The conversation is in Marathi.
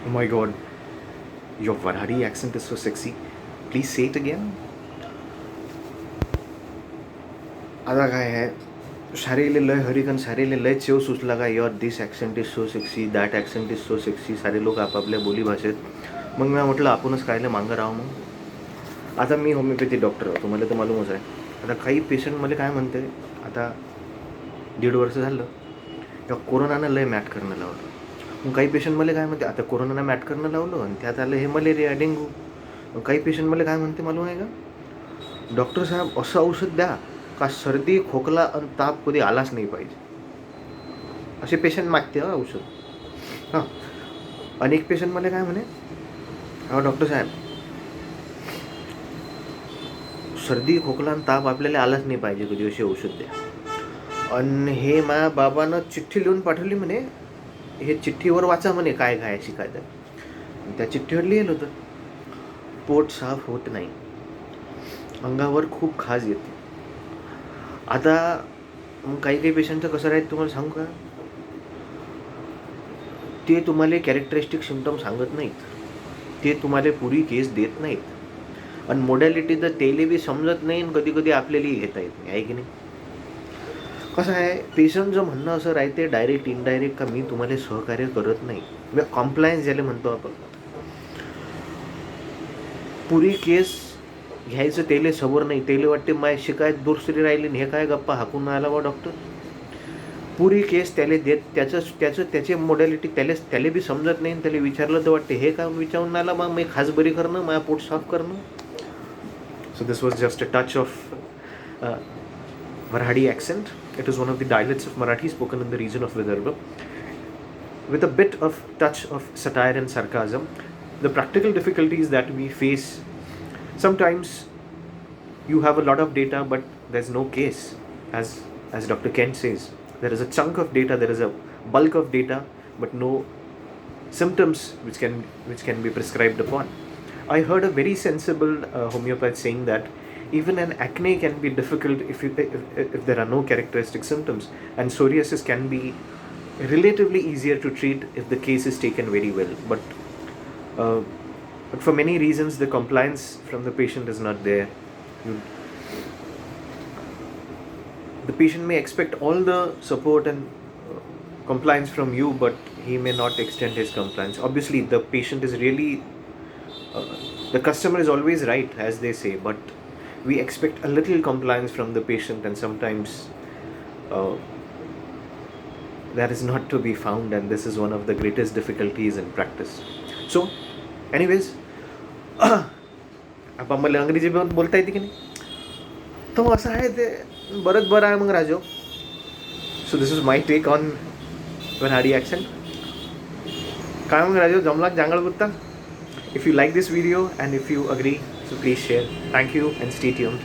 Oh my god, your Varhadi accent is so sexy. Please say it again. आता काय आहे सारेले लय हरिकन सारेले लय चेव सुचला का your this accent is so sexy that accent is so sexy सारे लोक आपापल्या बोलीभाषेत. मग मी म्हटलं आपणच कायले मागं राहू. मग आता मी होमिओपॅथी डॉक्टर आहे, तुम्हाला तर मालूमच आहे. आता काही पेशंट मला काय म्हणते, आता 1.5 वर्ष झालं त्या कोरोनानं लय मॅट करणं लावलं. मग काही पेशंट मला काय म्हणते, आता कोरोनानं मॅट करणं लावलं आणि त्यात आलं हे मलेरिया डेंग्यू. मग काही पेशंट मला काय म्हणते मालूम आहे का, डॉक्टर साहेब असं औषध द्या का सर्दी खोकला आणि ताप कधी आलाच नाही पाहिजे. असे पेशंट मागते औषध. हां, अनेक पेशंट मला काय म्हणे, हा डॉक्टर साहेब सर्दी खोकला आणि ताप आपल्याला आलाच नाही पाहिजे कधी, असे औषध द्या. आणि हे माझ्या बाबानं चिठ्ठी लिहून पाठवली म्हणे, हे चिठ्ठीवर वाचा म्हणे काय खायची काय. तर त्या चिठ्ठीवर लिहिलं होतं, पोट साफ होत नाही, अंगावर खूप खाज येते. आता मग काही काही पेशंटचं कसं राहत तुम्हाला सांगू का, ते तुम्हाला कॅरेक्टरिस्टिक सिम्पटम सांगत नाहीत, ते तुम्हाला पुरी केस देत नाहीत. आणि मोडॅलिटी तर तेले बी समजत नाही आणि कधी कधी आपल्यालाही घेता येत नाही, आहे की नाही. कसं आहे, पेशंटचं म्हणणं असं राहते डायरेक्ट इनडायरेक्ट का मी तुम्हाला सहकार्य करत नाही. मी कॉम्प्लायन्स ज्याला म्हणतो आपण, पुरी केस घ्यायचं तेले सबर नाही. तेले वाटते माय शिकायत दुसरी राहिली हे काय गप्पा हाकून आला बा डॉक्टर. पुरी केस त्याला देत त्याचे मोडॅलिटी त्याला बी समजत नाही. त्याला विचारलं तर वाटते हे काय विचारून आला मग मी खास बरी करणं, माझ्या पोट साफ करणं. So this was just a touch of Varhadi accent. It is one of the dialects of Marathi spoken in the region of Vidarbha, with a bit of touch of satire and sarcasm. The practical difficulties that we face, sometimes you have a lot of data but there's no case. As Dr. Kent says, there is a chunk of data, there is a bulk of data, but no symptoms which can be prescribed upon. I heard a very sensible homeopath saying that even an acne can be difficult if there are no characteristic symptoms, and psoriasis can be relatively easier to treat if the case is taken very well. But for many reasons the compliance from the patient is not there. The patient may expect all the support and compliance from you, but he may not extend his compliance. Obviously the patient is really the customer is always right, as they say, but we expect a little compliance from the patient, and sometimes that is not to be found, and this is one of the greatest difficulties in practice. So anyways, आपण मला अंग्रेजी बोलता येते की नाही, तो असं आहे ते बरंच बरं आहे मग राजो. So this is my take on Varhadi accent. काय मग राजो, जमला जांगळ Gutta. If you like this video and if you agree, so please share. Thank you and stay tuned.